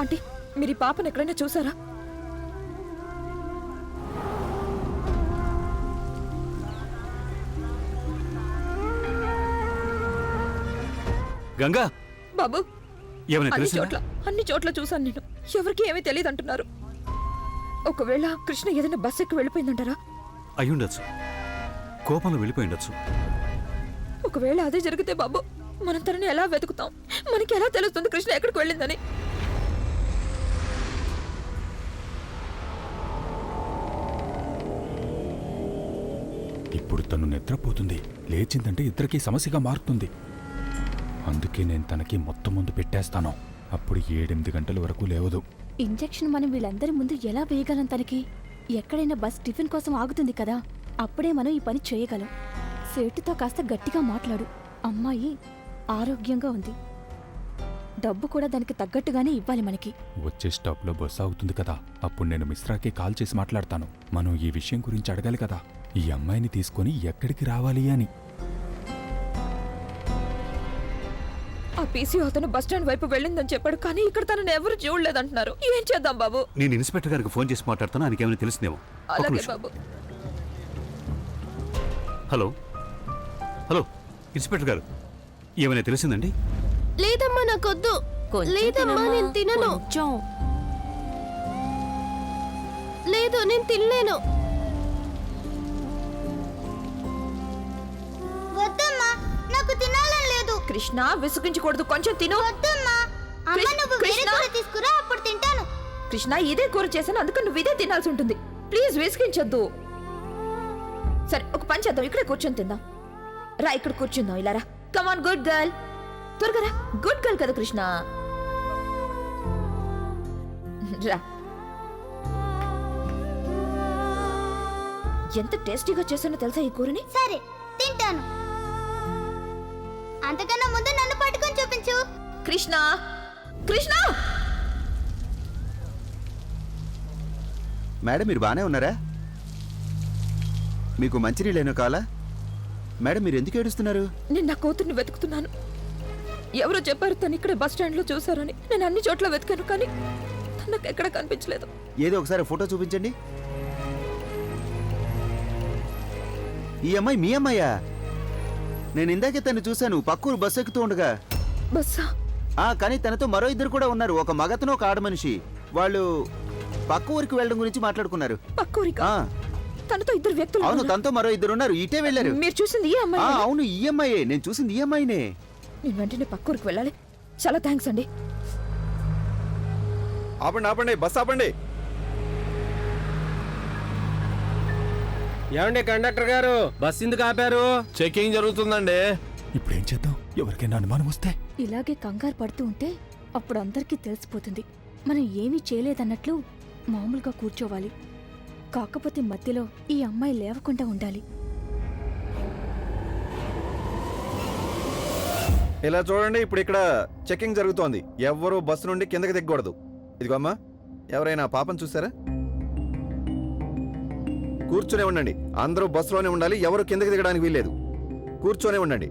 Aunty, మీరు ఈ పాపను ఎక్కడైనా చూసారా? గంగా బాబు, ఏమైనా అన్ని చోట్ల చూసాను నేను. ఎవరికి ఏమీ తెలియదు అంటున్నారు. ఒకవేళ కృష్ణ ఏదైనా బస్ ఎక్కి వెళ్ళిపోయిందంటారా? అయ్యుండొచ్చు, కోపంలో వెళ్ళిపోయిండొచ్చు. ఒకవేళ అదే జరిగితే బాబు, మనం తనని ఎలా వెతుకుతాం? మనకి ఎలా తెలుస్తుంది కృష్ణ ఎక్కడికి వెళ్ళిందని? ఇప్పుడు తను నిద్రపోతుంది, లేచిందంటే ఇద్దరికీ సమస్యగా మారుతుంది. అందుకే నేను తనకి మొత్తం ముందు పెట్టేస్తాను. అప్పుడు 7-8 గంటల వరకు లేవదు. ఇంజెక్షన్ మనం వీళ్ళందరి ముందు ఎలా వేయగలం? తనకి ఎక్కడైనా బస్ టిఫిన్ కోసం ఆగుతుంది కదా, అప్పుడే మనం ఈ పని చేయగలం. సేటుతో కాస్త గట్టిగా మాట్లాడు. అమ్మాయి ఆరోగ్యంగా ఉంది, డబ్బు కూడా దానికి తగ్గట్టుగానే ఇవ్వాలి మనకి. వచ్చే స్టాప్లో బస్సు ఆగుతుంది కదా, అప్పుడు నేను మిశ్రాకి కాల్ చేసి మాట్లాడతాను. మనం ఈ విషయం గురించి అడగాలి కదా, ఈ అమ్మాయిని తీసుకొని ఎక్కడికి రావాలి అని. ఆ పీసీ అతను బస్టాండ్ వైపు వెళ్ళిందని చెప్పాడు, కానీ ఇక్కడ తనని ఎవరు చూడలేదంటున్నారు. ఏం చేద్దాం బాబు? నేను ఇన్స్పెక్టర్ గారికి ఫోన్ చేసి మాట్లాడుతాను, ఆయనకి ఏమైనా తెలిసిందేమో. అలాగే బాబు. హలో హలో, ఇన్స్పెక్టర్ గారు, ఏమైనా తెలిసిందండి? లేదమ్మా, నాకొద్దు. లేదమ్మా, నేను తినను. లేదు, నేను తినలేను. వద్దమ్మా, నాకు తినాలని లేదు. కృష్ణ, విసుగించకూడదు, కొంచెం తిను. వద్దమ్మా, అమ్మ నువ్వు వేరే కూర తీసుకురా, అప్పుడు తింటాను. కృష్ణ, ఇదే కూర చేశాను, అందుకని నువ్వు ఇదే తినాల్సి ఉంటుంది. ప్లీజ్ విసిగించొద్దు. సరే, ఒక పని చేద్దాం, ఇక్కడే కూర్చొని తిందాం. రా, ఇక్కడ కూర్చుందాం. ఇలా రా. Come on, good girl. త్వరగా రా. గుడ్ గర్ల్ కదా కృష్ణ. రా. ఎంత టేస్టీగా చేశానో తెలుసా ఈ కూరని? సరే, తింటాను. అంతకన్నా ముందు నన్ను పట్టుకొని చూపించు. కృష్ణ, కృష్ణ! మేడం, మీరు బాగానే ఉన్నారా? మీకు మంచినీళ్ళేనో కావాలా? మేడం, మీరు ఎందుకు ఏడుస్తున్నారు? నేను నా కూతుర్ని వెతుకుతున్నాను. ఎవరో చెప్పారు తను ఇక్కడ బస్ స్టాండ్ లో చూసారని. నేను అన్ని చోట్ల వెతికాను, కానీ తనకు ఎక్కడ కనిపించలేదు. ఏదో ఒకసారి ఫోటో చూపించండి. ఈ అమ్మాయి మీ అమ్మాయా? నేను ఇందాకే తను చూశాను, పక్కూరు బస్సు ఎక్కుతూ ఉండగా. బస్సా? కానీ తనతో మరో ఇద్దరు కూడా ఉన్నారు, ఒక మగతను ఒక ఆడమనిషి. వాళ్ళు పక్క ఊరికి వెళ్ళడం గురించి మాట్లాడుకున్నారు. పక్కూరికా? తనతో ఇద్దరు వ్యక్తులు? అవును, తనతో మరో ఇద్దరు ఉన్నారు, ఇటే వెళ్ళారు. మీరు చూసింది ఈ అమ్మాయి? అవును, ఈ అమ్మాయే. నేను చూసింది ఈ అమ్మాయినే. నేను వెంటనే పక్కూరికి వెళ్ళాలి. చాలా థ్యాంక్స్ అండి. ఆపండి ఆపండి, బస్ ఆపండి. ఏమండి కండక్టర్ గారు, బస్ ఎందుకు ఆపారు? చెకింగ్ జరుగుతుందండి. ఇప్పుడేం చేద్దాం? ఎవరికైనా అనుమానం వస్తే? ఇలాగే కంగారు పడుతూ ఉంటే అప్పుడు అందరికీ తెలిసిపోతుంది. మనం ఏమీ చేయలేదన్నట్లు మామూలుగా కూర్చోవాలి. కాకపోతే మధ్యలో ఈ అమ్మాయి లేవకుండా ఉండాలి. ఇలా చూడండి, ఇప్పుడు ఇక్కడ చెకింగ్ జరుగుతోంది. ఎవ్వరూ బస్సు నుండి కిందకి దిగకూడదు. ఇదిగో అమ్మా, ఎవరైనా పాపను చూసారా? కూర్చొనే ఉండండి. అందరూ బస్సులోనే ఉండాలి, ఎవరు కిందకి దిగడానికి వీల్లేదు. కూర్చొనే ఉండండి.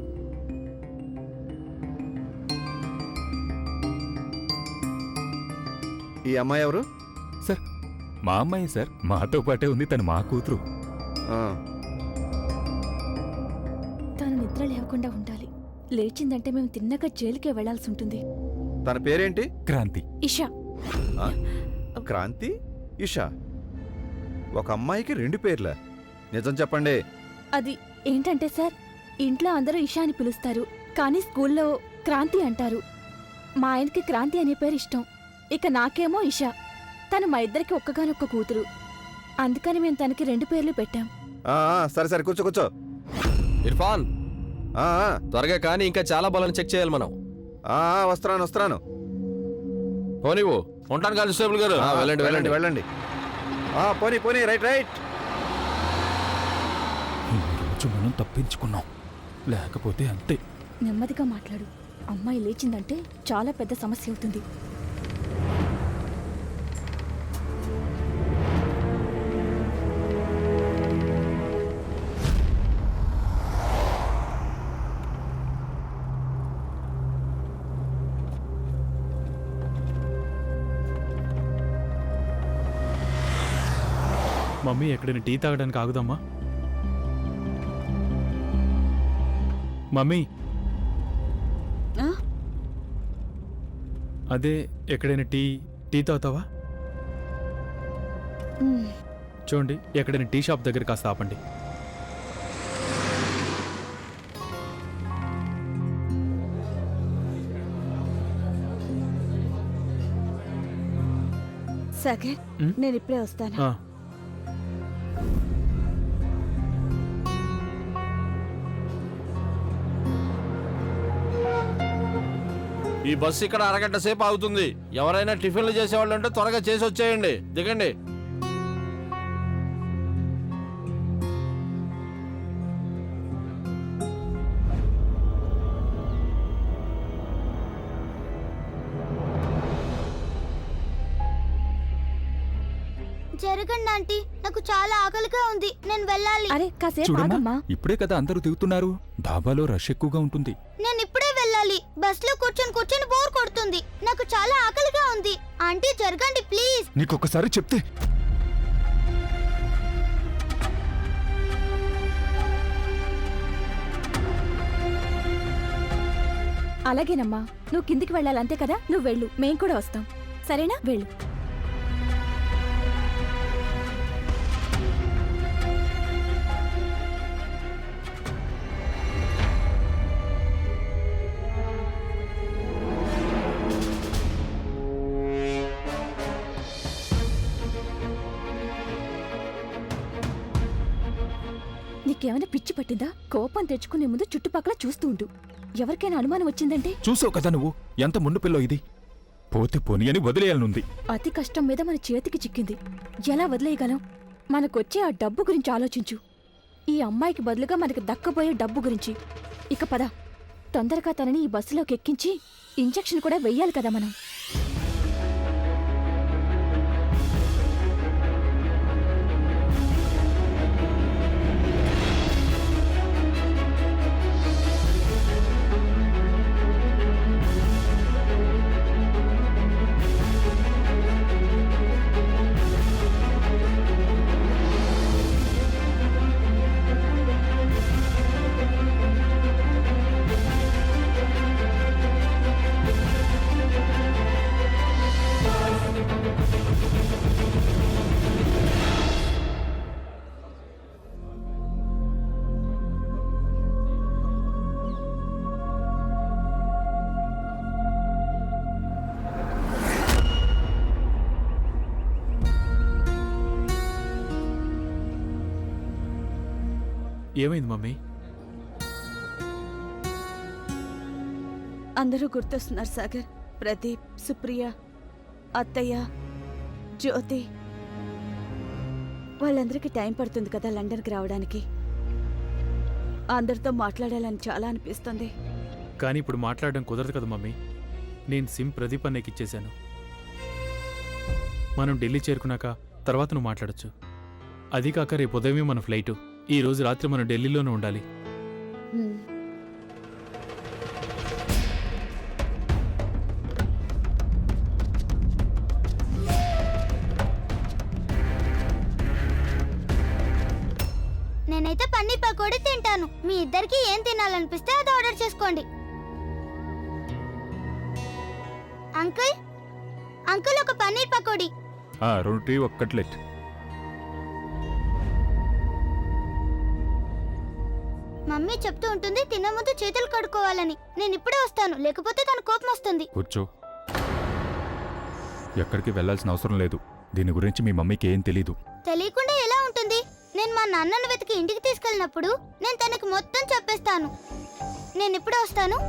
ఈ అమ్మాయి ఎవరు? సార్, మా అమ్మాయి సార్. మాతో పాటే ఉంది, తను మా కూతురు. తను నిద్ర లేవకుండా ఉండాలి. లేచిందంటే మేము తిన్నగా జైలుకే వెళ్లాల్సి ఉంటుంది. తన పేరేంటి? క్రాంతి. ఇషా. క్రాంతి, ఇషా. ఒక అమ్మాయికి 2 పేర్లా? నిజం చెప్పండి. అది ఏంటంటే సార్, ఇంట్లో అందరూ ఇషా అని పిలుస్తారు, కానీ స్కూల్లో క్రాంతి అంటారు. మా ఆయనకి క్రాంతి అనే పేరు ఇష్టం, ఇక నాకేమో ఇషా. తను మా ఇద్దరికి ఒక్కగానొక్క కూతురు, అందుకని మేము తనకి 2 పేర్లు పెట్టాం. సరే సరే, కూర్చో కూర్చో. ఇర్ఫాన్, త్వరగా కానీ ఇంకా చాలా బలం చెక్ చేయాలి మనం. వస్తున్నాను వస్తున్నాను. పోనీవు. ఉంటాను కానిస్టేబుల్ గారు. వెళ్ళండి వెళ్ళండి వెళ్ళండి. పోనీ పోనీ, రైట్ రైట్. ఈరోజు మనం తప్పించుకున్నాం, లేకపోతే అంతే. నెమ్మదిగా మాట్లాడు. అమ్మాయి లేచిందంటే చాలా పెద్ద సమస్య అవుతుంది. మమ్మీ ఎక్కడైనా టీ తాగడానికి ఆగుదమ్మా? మమ్మీ, అదే ఎక్కడైనా టీ తాగుతావా? చూడండి, ఎక్కడైనా టీ షాప్ దగ్గర కాస్త ఆపండి. సాగర్, నేను ఇప్పుడే వస్తాను. ఆ, ఈ బస్సు ఇక్కడ అరగంట సేపు ఆగుతుంది. ఎవరైనా టిఫిన్లు చేసేవాళ్ళు ఉంటే త్వరగా చేసి వచ్చేయండి. దిగండి. జరగండి ఆంటీ, నాకు చాలా ఆకలిగా ఉంది, నేను వెళ్ళాలి. అరే కాసేపు చూడమ్మా, ఆగమ్మా. ఇప్పుడే కదా అందరూ దిగుతున్నారు. డాబాలో రష్ ఎక్కువగా ఉంటుంది. నేను ఇప్పుడే వెళ్ళాలి. బస్ లో కూర్చొని కూర్చొని బోర్ కొడుతుంది. నాకు చాలా ఆకలిగా ఉంది. ఆంటీ జరగండి ప్లీజ్. నీకొకసారి చెప్తే. అలాగేనమ్మా, నువ్వు కిందికి వెళ్ళాలి అంతే కదా. నువ్వు వెళ్ళు, మేం కూడా వస్తాం. సరేనా? వెళ్ళు. నీకేమైనా పిచ్చి పట్టిందా? కోపం తెచ్చుకునే ముందు చుట్టుపక్కల చూస్తూ ఉండు. ఎవరికైనా అనుమానం వచ్చిందంటే. చూసావు కదా నువ్వు, ఎంత ముందు పిల్లో ఇది. పోతే పోని అని వదిలేయాలనుంది. అతి కష్టం మీద మన చేతికి చిక్కింది. ఎలా వదిలేయగలం? మనకొచ్చే ఆ డబ్బు గురించి ఆలోచించు. ఈ అమ్మాయికి బదులుగా మనకి దక్కబోయే డబ్బు గురించి. ఇక పద, తొందరగా తనని ఈ బస్సులోకి ఎక్కించి ఇంజెక్షన్ కూడా వెయ్యాలి కదా మనం. ఏమైంది మమ్మీ? అందరూ గుర్తొస్తున్నారు సాగర్. ప్రదీప్, సుప్రియ, అత్తయ్య, జ్యోతి. వాళ్ళందరికీ టైం పడుతుంది కదా లండన్కి రావడానికి. అందరితో మాట్లాడాలని చాలా అనిపిస్తుంది. కానీ ఇప్పుడు మాట్లాడడం కుదరదు కదా మమ్మీ. నేను సిమ్ ప్రదీప్ అన్నయ్యకి ఇచ్చేశాను. మనం ఢిల్లీ చేరుకున్నాక తర్వాత నువ్వు మాట్లాడచ్చు. అది కాక రేపు ఉదయమే మన ఫ్లైటు. ఈ రోజు రాత్రి మనం ఢిల్లీలోనే ఉండాలి. నేనైతే పన్నీర్ పకోడీ తింటాను. మీ ఇద్దరికి ఏం తినాలనిపిస్తే అది ఆర్డర్ చేసుకోండి. అంకుల్, అంకుల్ ఒక paneer pakodi. 2 tea, 1 cutlet. Mummy చెప్తూ ఉంటుంది తినే ముందు చేతులు కడుక్కోవాలని. నేను ఇప్పుడే వస్తాను, లేకపోతే తన కోపం వస్తుంది. కూర్చో. ఎక్కడికి వెళ్ళాల్సిన అవసరం లేదు. దీని గురించి మీ మమ్మీకి ఏం తెలీదు. తెలియకుండా ఎలా ఉంటుంది? నేను మా నాన్నను వెతికి ఇంటికి తీసుకెళ్ళినప్పుడు నేను తనకి మొత్తం చెప్పేస్తాను. నేను ఇప్పుడే వస్తాను.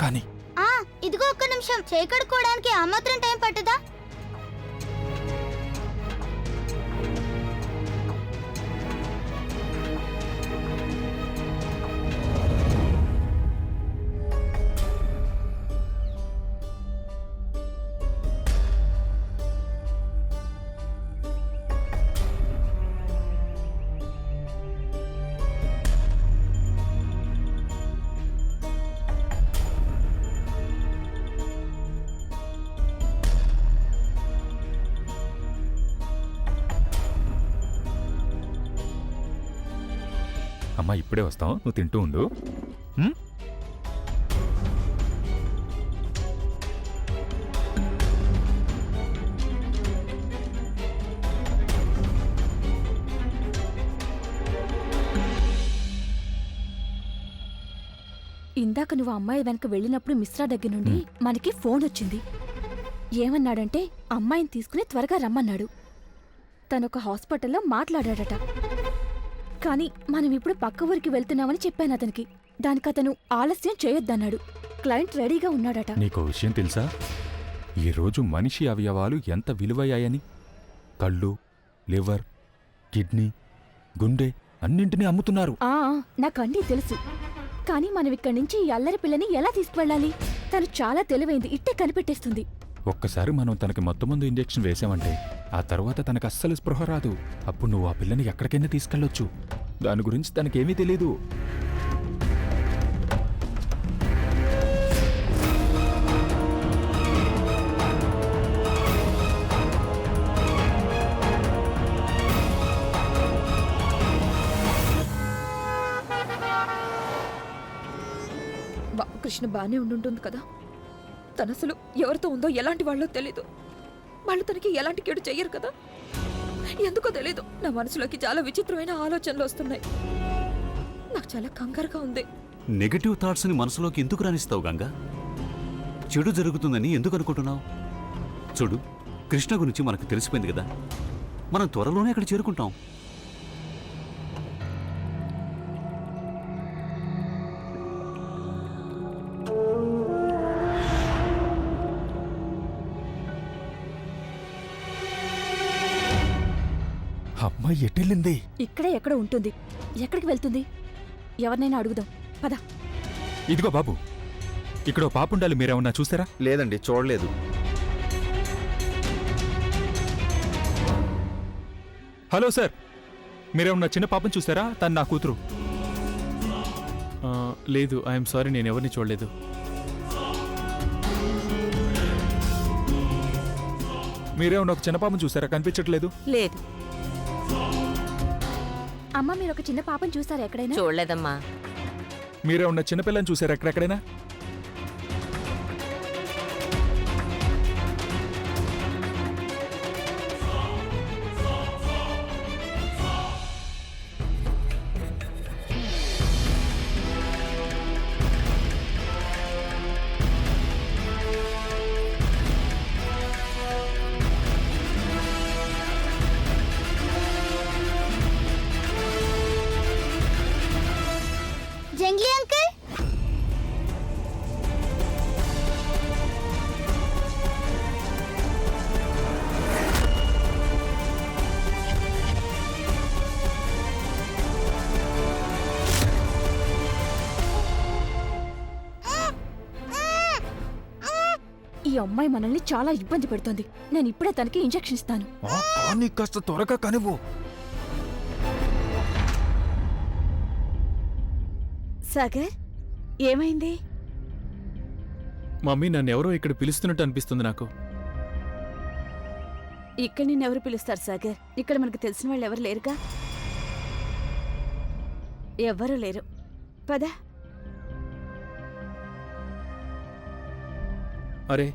కానీ ఇదిగో ఒక్క నిమిషం చేయి కడుక్కోవడానికి ఆ మాత్రం టైం పట్టదా? అమ్మా ఇప్పుడే వస్తాం, నువ్వు తింటూ ఉండు. ఉమ్? ఇందాక నువ్వు అమ్మాయి వెనక వెళ్ళినప్పుడు మిశ్రా దగ్గర నుండి మనకి ఫోన్ వచ్చింది. ఏమన్నాడంటే అమ్మాయిని తీసుకుని త్వరగా రమ్మన్నాడు. తనొక హాస్పిటల్లో మాట్లాడాడట. కానీ మనం ఇప్పుడు పక్క ఊరికి వెళ్తున్నామని చెప్పాను అతనికి. దానికి అతను ఆలస్యం చేయొద్దన్నాడు. క్లయింట్ రెడీగా ఉన్నాడట. నీకో విషయం తెలుసా? ఈరోజు మనిషి అవయవాలు ఎంత విలువయ్యాయని. కళ్ళు, లివర్, కిడ్నీ, గుండె అన్నింటినీ అమ్ముతున్నారు. నాకన్నీ తెలుసు. కానీ మనం ఇక్కడి నుంచి ఈ అల్లరి పిల్లని ఎలా తీసుకువెళ్ళాలి? తను చాలా తెలివైంది, ఇట్టే కనిపెట్టేస్తుంది. ఒక్కసారి మనం తనకి మొత్తమందు ఇంజెక్షన్ వేసామంటే ఆ తర్వాత తనకు అస్సలు స్పృహ రాదు. అప్పుడు నువ్వు ఆ పిల్లని ఎక్కడికైనా తీసుకెళ్ళొచ్చు. దాని గురించి తనకేమీ తెలీదు. కృష్ణ బానే ఉండుంటుంది కదా. తను అసలు ఎవరితో ఉందో ఎలాంటి వాళ్ళో తెలీదు. వాళ్ళు తనకి ఎలాంటి కేడు చెయ్యరు కదా. ఎందుకో తెలీదు, నా మనసులోకి చాలా విచిత్రమైన ఆలోచనలు వస్తున్నాయి. నాకు చాలా కంగారుగా ఉంది. నెగటివ్ థాట్స్ని మనసులోకి ఎందుకు రానిస్తావు గంగా? చెడు జరుగుతుందని ఎందుకు అనుకుంటున్నావు? చూడు, కృష్ణ గురించి మనకు తెలిసిపోయింది కదా. మనం త్వరలోనే అక్కడ చేరుకుంటాం. అమ్మాయి ఎటెళ్ళింది? ఇక్కడే ఎక్కడ ఉంటుంది. ఎక్కడికి వెళ్తుంది? ఎవరినైనా అడుగుదాం పద. ఇదిగో బాబు, ఇక్కడ ఓ పాపుండాలి, మీరేమన్నా చూసారా? లేదండి, చూడలేదు. హలో సార్, మీరేమన్నా చిన్న పాపం చూసారా? తను నా కూతురు. లేదు, ఐఎమ్ సారీ, నేను ఎవరిని చూడలేదు. మీరేమన్నా ఒక చిన్న పాపం చూసారా? కనిపించట్లేదు. లేదు. అమ్మ, మీరు ఒక చిన్న పాపను చూసారా ఎక్కడైనా? చూడలేదమ్మా. మీరేమన్నా చిన్నపిల్లని చూసారా ఎక్కడెక్కడైనా? జంగ్లీ అంకుల్, ఈ అమ్మాయి మనల్ని చాలా ఇబ్బంది పెడుతోంది. నేను ఇప్పుడే తనకి ఇంజెక్షన్ ఇస్తాను. కానీ కాస్త త్వరగా కానివ్వు. సాగర్, ఏమైంది? మమ్మీ, నన్ను ఎవరో ఇక్కడ పిలుస్తున్నట్టు అనిపిస్తుంది నాకు. ఇక్కడ నిన్నెవరు పిలుస్తారు సాగర్? ఇక్కడ మనకు తెలిసిన వాళ్ళు ఎవరు లేరుగా. ఎవ్వరూ లేరు. పద. అరే,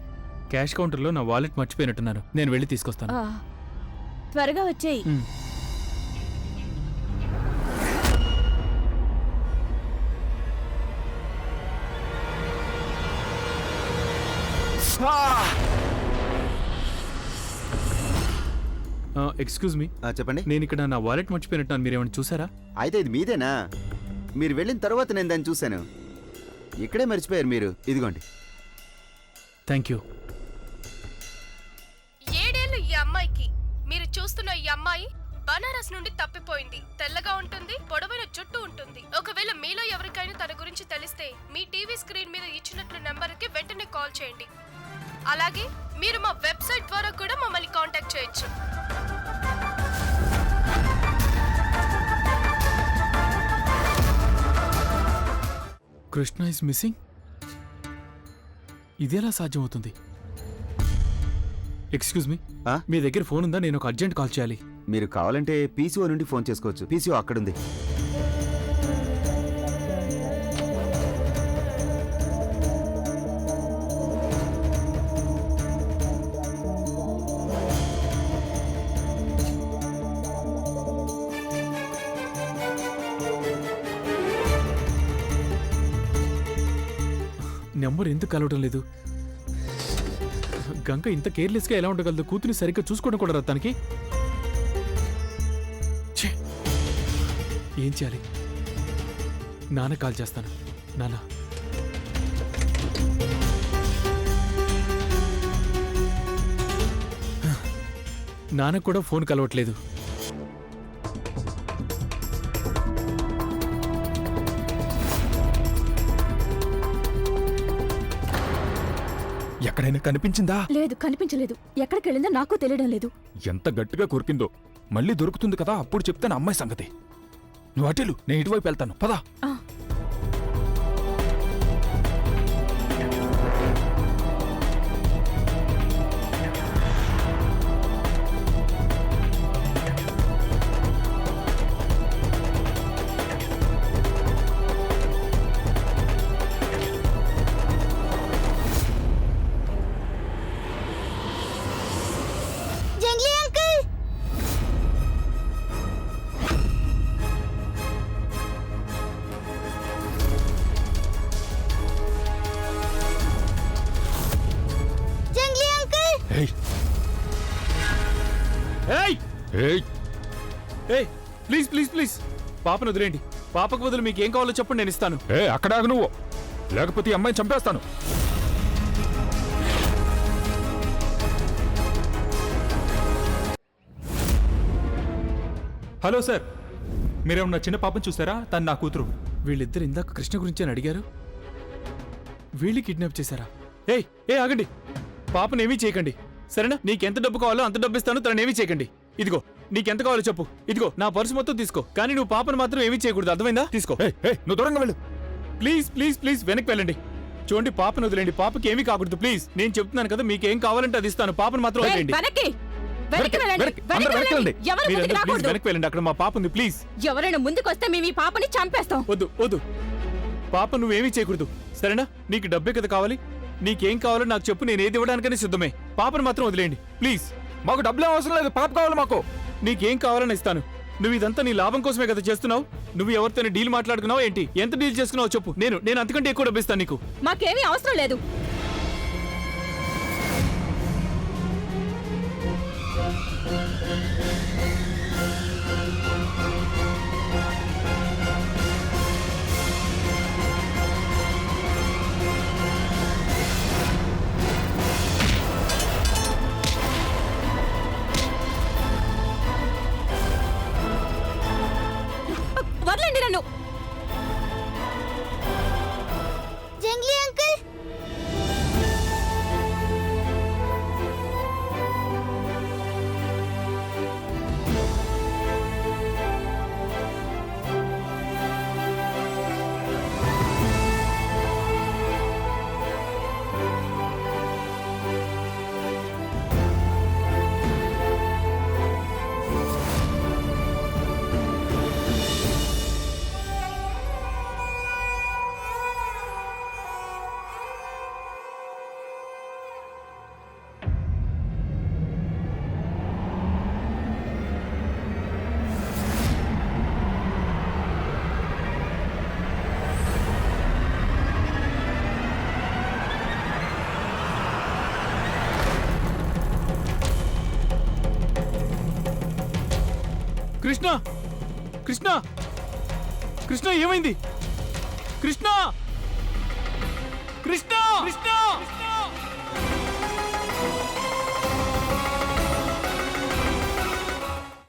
క్యాష్ కౌంటర్లో నా వాలెట్ మర్చిపోయినట్టున్నాను. నేను వెళ్ళి తీసుకొస్తాను. త్వరగా వచ్చేయి. ఎక్స్క్యూజ్ మీ, చెప్పండి. నేను ఇక్కడ నా వాలెట్ మర్చిపోయినట్టున్నాను. మీరేమైనా చూసారా? అయితే ఇది మీదేనా? మీరు వెళ్ళిన తర్వాత నేను దాన్ని చూశాను. ఇక్కడే మర్చిపోయారు మీరు. ఇదిగోండి. Thank you. 7 ఏళ్ళు ఈ అమ్మాయికి. మీరు చూస్తున్న ఈ అమ్మాయి బనారస్ నుండి తప్పిపోయింది. తెల్లగా ఉంటుంది, పొడవైన జుట్టు ఉంటుంది. ఒకవేళ మీలో ఎవరికైనా తన గురించి తెలిస్తే మీ టీవీ స్క్రీన్ మీద ఇచ్చినట్లు నెంబర్కి వెంటనే కాల్ చేయండి. అలాగే మీరు మా వెబ్సైట్ ద్వారా కూడా మమ్మల్ని కాంటాక్ట్ చేయొచ్చు. Krishna is missing. ఇదేలా సాధ్యమవుతుంది? ఎక్స్క్యూజ్ మీ, ఆ? మీ దగ్గర ఫోన్ ఉందా? నేను ఒక అర్జెంట్ కాల్ చేయాలి. మీరు కావాలంటే పీసీఓ నుండి ఫోన్ చేసుకోవచ్చు. పీసీఓ అక్కడుంది. నెంబర్ ఎందుకు కలవడం లేదు? గంగ ఇంత కేర్లెస్గా ఎలా ఉండగలదు? కూతుని సరిగ్గా చూసుకోవడం కూడా రాదు తనకి. ఛే! ఏం చేయాలి? నాన్న కాల్ చేస్తాను. నాన్న, నాన్న కూడా ఫోన్ కలవట్లేదు. ఎక్కడైనా కనిపించిందా? లేదు, కనిపించలేదు. ఎక్కడికి వెళ్ళిందో నాకు తెలియడం లేదు. ఎంత గట్టిగా కొరికిందో. మళ్ళీ దొరుకుతుంది కదా, అప్పుడు చెప్తాను అమ్మాయి సంగతి. నువ్వు అటెలు, నేను ఇటువైపు వెళ్తాను. పదా. ఆ. Junglee uncle, Junglee uncle. ఏయ్ ఏయ్! ఏయ్ ఏయ్! ప్లీజ్ ప్లీజ్ ప్లీజ్, పాపను వదిలేండి. పాపకు బదులు మీకు ఏం కావాలో చెప్పండి, నేను ఇస్తాను. ఏ అక్కడ ఆగు నువ్వు, లేకపోతే ఈ అమ్మాయిని చంపేస్తాను. హలో సార్, మీరేమన్నా చిన్న పాపను చూసారా? తను నా కూతురు. వీళ్ళిద్దరు ఇందాక కృష్ణ గురించి అని అడిగారు. వీళ్ళు కిడ్నాప్ చేశారా? ఏయ్ ఏ ఆగండి, పాపనేమీ చేయకండి సరేనా? నీకెంత డబ్బు కావాలో అంత డబ్బు ఇస్తాను, తననేమీ చేయకండి. ఇదిగో నీకెంత కావాలో చెప్పు. ఇదిగో నా పర్సు మొత్తం తీసుకో, కానీ నువ్వు పాపను మాత్రం ఏమీ చేయకూడదు, అర్థమైందా? తీసుకో. నువ్వు దూరంగా వెళ్ళు. ప్లీజ్ ప్లీజ్ ప్లీజ్ వెనక్కి వెళ్ళండి. చూడండి, పాపను వదిలేండి. పాపకి ఏమీ కాకూడదు ప్లీజ్. నేను చెప్తున్నాను కదా, మీకేం కావాలంటే అది ఇస్తాను. పాపను మాత్రం వదిలేండి. మీరందరూ ప్లీజ్ వెనక్కి వెళ్ళండి. అక్కడ మా పాప ఉంది, ప్లీజ్. ఎవరైనా ముందుకొస్తే మేము ఈ పాపని చంపేస్తాం. వద్దు వద్దు, పాప నువ్వేమీ చేయకూడదు సరేనా? నీకు డబ్బే కదా కావాలి, నీకేం కావాలో నాకు చెప్పు, నేను ఏది ఇవ్వడానికనే సిద్ధమే. పాపను మాత్రం వదిలేయండి ప్లీజ్. మాకు డబ్బులు అవసరం లేదు, పాప కావాలి మాకు. నీకేం కావాలని ఇస్తాను. నువ్వు ఇదంతా నీ లాభం కోసమే కదా చేస్తున్నావు. నువ్వు ఎవరితో డీల్ మాట్లాడుకున్నావు ఏంటి? ఎంత డీల్ చేసుకున్నావు చెప్పు, నేను అంతకంటే ఎక్కువ డబ్బు ఇస్తాను నీకు. మాకేమీ అవసరం లేదు. వదలండి నన్ను. జంగ్లీ అంకుల్, కృష్ణ కృష్ణ కృష్ణ ఏమైంది? కృష్ణ కృష్ణ కృష్ణ